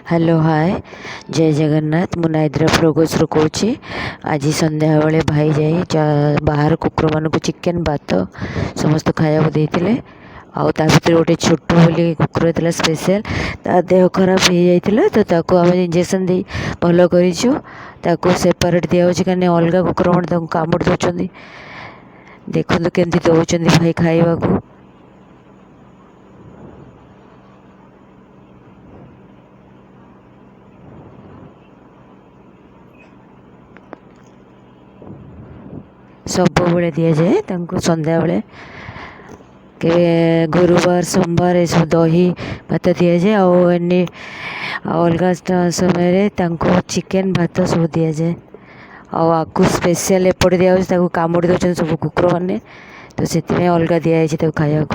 Hello hi जय जगन्नाथ मु नाइद्रा प्रोगोस Cauchy. आज संध्या बेले भाई जाई बाहर कुकुर मान चिकेन भात समस्त खाया देते आउ ता भीतर गोटे छोटू बोली कुकुर था स्पेशल ता देह खराब हो जाता तो ताको आम इंजेक्शन दे भल कर सेपरेट दिया कहीं अलग कुकुर मैंने कामुड़ दौरान देखते केमती दौरान भाई खाइबा को। सब बेले दि जाए संध्या बेले के गुरुवार सोमवार ये सब दही भात दि जाए अलग समय चिकेन भात सब दि जाए आपको स्पेशल एपटे दिया कामुड़ी दौरान सब कुकुर मैंने तो से अलग दिखाई खाया।